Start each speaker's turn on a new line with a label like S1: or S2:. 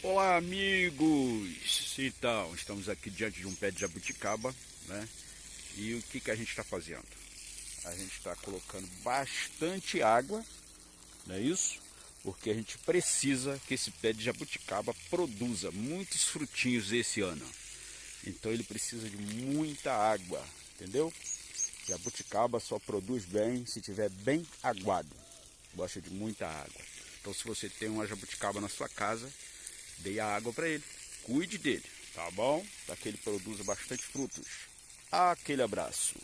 S1: Olá, amigos! Então, estamos aqui diante de um pé de jabuticaba, né? E o que que a gente está fazendo? A gente está colocando bastante água, não é isso? Porque a gente precisa que esse pé de jabuticaba produza muitos frutinhos esse ano. Então ele precisa de muita água, entendeu? Jabuticaba só produz bem se tiver bem aguado. Gosta de muita água. Então se você tem uma jabuticaba na sua casa, dê a água para ele, cuide dele, tá bom? Para que ele produza bastante frutos. Aquele abraço.